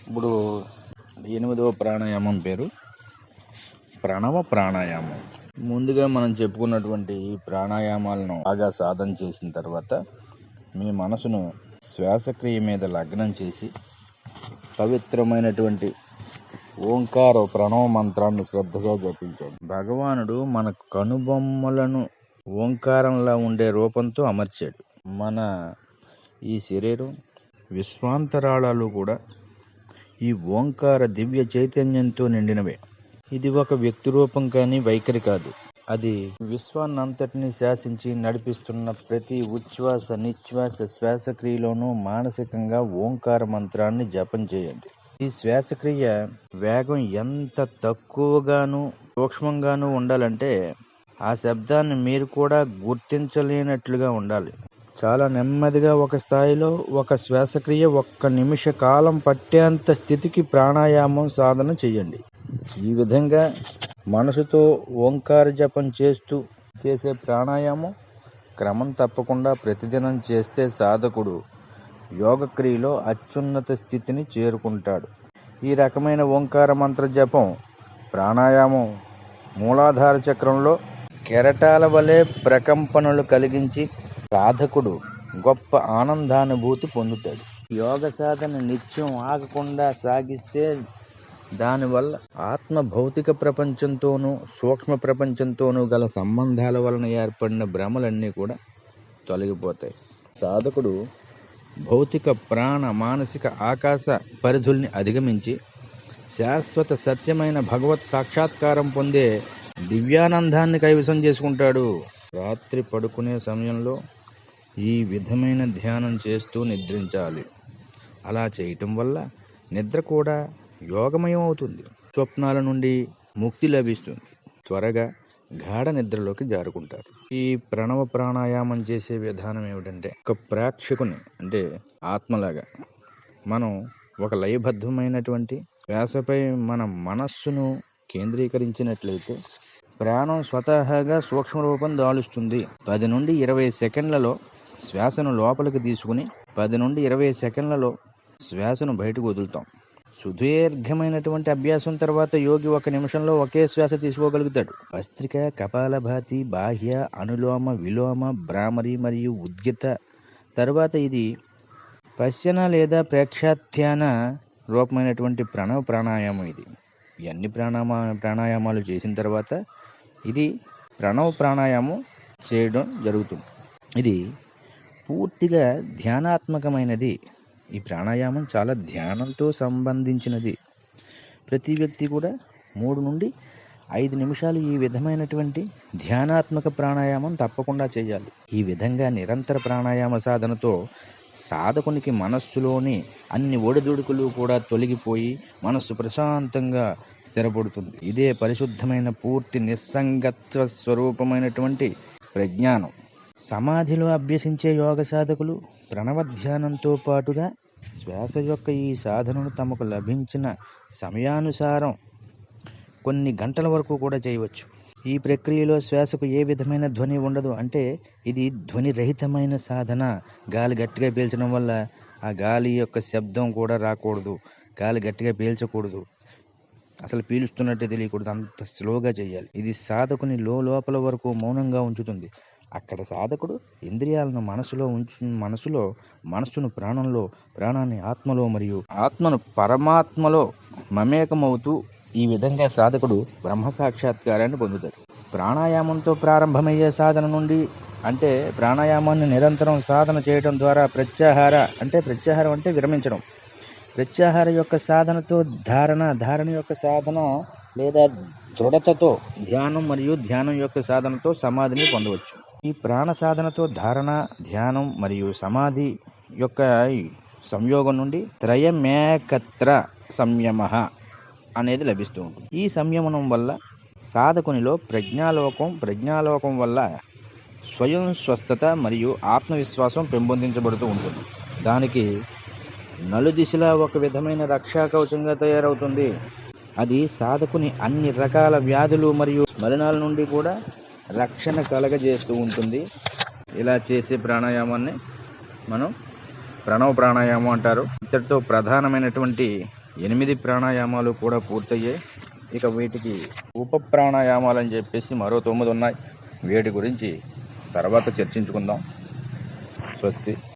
ఇప్పుడు 8వ ప్రాణాయామం పేరు ప్రణవ ప్రాణాయామం. ముందుగా మనం చెప్పుకున్నటువంటి ఈ ప్రాణాయామాలను బాగా సాధన చేసిన తర్వాత మీ మనసును శ్వాసక్రియ మీద లగ్నం చేసి పవిత్రమైనటువంటి ఓంకార ప్రణవ మంత్రాన్ని శ్రద్ధగా జపించండి. భగవానుడు మన కనుబొమ్మలను ఓంకారంలా ఉండే రూపంతో అమర్చాడు. మన ఈ శరీరం విశ్వాంతరాళాలు కూడా ఈ ఓంకార దివ్య చైతన్యంతో నిండినవే. ఇది ఒక వ్యక్తి రూపం కానీ వైఖరి కాదు. అది విశ్వాన్నంతటిని శాసించి నడిపిస్తున్న ప్రతి ఉచ్ఛ్వాస నిశ్వాస శ్వాసక్రియలోనూ మానసికంగా ఓంకార మంత్రాన్ని జపం చేయండి. ఈ శ్వాసక్రియ వేగం ఎంత తక్కువగాను సూక్ష్మంగాను ఉండాలంటే ఆ శబ్దాన్ని మీరు కూడా గుర్తించలేనట్లుగా ఉండాలి. చాలా నెమ్మదిగా ఒక స్థాయిలో ఒక శ్వాసక్రియ 1 నిమిష కాలం పట్టేంత స్థితికి ప్రాణాయామం సాధన చేయండి. ఈ విధంగా మనసుతో ఓంకార జపం చేస్తూ చేసే ప్రాణాయామం క్రమం తప్పకుండా ప్రతిదినం చేస్తే సాధకుడు యోగక్రియలో అత్యున్నత స్థితిని చేరుకుంటాడు. ఈ రకమైన ఓంకార మంత్ర జపం ప్రాణాయామం మూలాధార చక్రంలో కెరటాల వలె ప్రకంపనలు కలిగించి సాధకుడు గొప్ప ఆనందానుభూతి పొందుతాడు. యోగ సాధన నిత్యం ఆగకుండా సాగిస్తే దానివల్ల ఆత్మ భౌతిక ప్రపంచంతోనూ సూక్ష్మ ప్రపంచంతోనూ గల సంబంధాల వలన ఏర్పడిన భ్రమలన్నీ కూడా తొలగిపోతాయి. సాధకుడు భౌతిక ప్రాణ మానసిక ఆకాశ పరిధుల్ని అధిగమించి శాశ్వత సత్యమైన భగవత్ సాక్షాత్కారం పొందే దివ్యానందాన్ని కైవసం చేసుకుంటాడు. రాత్రి పడుకునే సమయంలో ఈ విధమైన ధ్యానం చేస్తూ నిద్రించాలి. అలా చేయటం వల్ల నిద్ర కూడా యోగమయం అవుతుంది. స్వప్నాల నుండి ముక్తి లభిస్తుంది. త్వరగా గాఢ నిద్రలోకి జారుకుంటారు. ఈ ప్రణవ ప్రాణాయామం చేసే విధానం ఏమిటంటే, ఒక ప్రేక్షకుని అంటే ఆత్మలాగా మనం ఒక లయబద్ధమైనటువంటి శ్వాసపై మన మనస్సును కేంద్రీకరించినట్లయితే ప్రాణం స్వతహాగా సూక్ష్మ రూపం దాలుస్తుంది. 10 నుండి 20 సెకండ్లలో శ్వాసను లోపలికి తీసుకుని 10 నుండి 20 సెకండ్లలో శ్వాసను బయటకు వదులుతాం. సుదీర్ఘమైనటువంటి అభ్యాసం తర్వాత యోగి 1 నిమిషంలో ఒకే శ్వాస తీసుకోగలుగుతాడు. భస్త్రిక, కపాలభాతి, బాహ్య, అనులోమ, విలోమ, భ్రామరి మరియు ఉద్గిత తర్వాత ఇది పశ్యన లేదా ప్రేక్షాధ్యాన రూపమైనటువంటి ప్రణవ ప్రాణాయామం. ఇది ఈ అన్ని ప్రాణాయామాలు చేసిన తర్వాత ఇది ప్రణవ ప్రాణాయామం చేయడం జరుగుతుంది. ఇది పూర్తిగా ధ్యానాత్మకమైనది. ఈ ప్రాణాయామం చాలా ధ్యానంతో సంబంధించినది. ప్రతి వ్యక్తి కూడా 3 నుండి 5 నిమిషాలు ఈ విధమైనటువంటి ధ్యానాత్మక ప్రాణాయామం తప్పకుండా చేయాలి. ఈ విధంగా నిరంతర ప్రాణాయామ సాధనతో సాధకునికి మనస్సులోని అన్ని ఒడిదుడుకులు కూడా తొలగిపోయి మనస్సు ప్రశాంతంగా స్థిరపడుతుంది. ఇదే పరిశుద్ధమైన పూర్తి నిస్సంగత్వ స్వరూపమైనటువంటి ప్రజ్ఞానం. సమాధిలో అభ్యసించే యోగ సాధకులు ప్రణవ ధ్యానంతో పాటుగా శ్వాస యొక్క ఈ సాధనను తమకు లభించిన సమయానుసారం కొన్ని గంటల వరకు కూడా చేయవచ్చు. ఈ ప్రక్రియలో శ్వాసకు ఏ విధమైన ధ్వని ఉండదు. అంటే ఇది ధ్వని రహితమైన సాధన. గాలి గట్టిగా పీల్చడం వల్ల ఆ గాలి యొక్క శబ్దం కూడా రాకూడదు. గాలి గట్టిగా పీల్చకూడదు. అసలు పీలుస్తున్నట్టే తెలియకూడదు. అంత స్లోగా చేయాలి. ఇది సాధకుని లోపల వరకు మౌనంగా ఉంచుతుంది. అక్కడ సాధకుడు ఇంద్రియాలను మనసును ప్రాణంలో, ప్రాణాన్ని ఆత్మలో మరియు ఆత్మను పరమాత్మలో మమేకమవుతూ ఈ విధంగా సాధకుడు బ్రహ్మ సాక్షాత్కారాన్ని పొందుతాడు. ప్రాణాయామంతో ప్రారంభమయ్యే సాధన నుండి అంటే ప్రాణాయామాన్ని నిరంతరం సాధన చేయడం ద్వారా ప్రత్యాహారం అంటే విరమించడం. ప్రత్యాహార యొక్క సాధనతో ధారణ యొక్క సాధన లేదా దృఢతతో ధ్యానం మరియు ధ్యానం యొక్క సాధనతో సమాధిని పొందవచ్చు. ఈ ప్రాణ సాధనతో ధారణ, ధ్యానం మరియు సమాధి యొక్క సంయోగం నుండి త్రయమేకత్ర సంయమ అనేది లభిస్తూ ఉంటుంది. ఈ సంయమనం వల్ల సాధకునిలో ప్రజ్ఞాలోకం వల్ల స్వయం స్వస్థత మరియు ఆత్మవిశ్వాసం పెంపొందించబడుతూ ఉంటుంది. దానికి నలుదిశలా ఒక విధమైన రక్షా కవచంగా తయారవుతుంది. అది సాధకుని అన్ని రకాల వ్యాధులు మరియు మలినాల నుండి కూడా రక్షణ కలగజేస్తూ ఉంటుంది. ఇలా చేసే ప్రాణాయామాన్ని మనం ప్రణవ ప్రాణాయామం అంటారు. ఇంతటితో ప్రధానమైనటువంటి 8 ప్రాణాయామాలు కూడా పూర్తయ్యాయి. ఇక వీటికి ఉప ప్రాణాయామాలు అని చెప్పేసి మరో 9 ఉన్నాయి. వీటి గురించి తర్వాత చర్చించుకుందాం. స్వస్తి.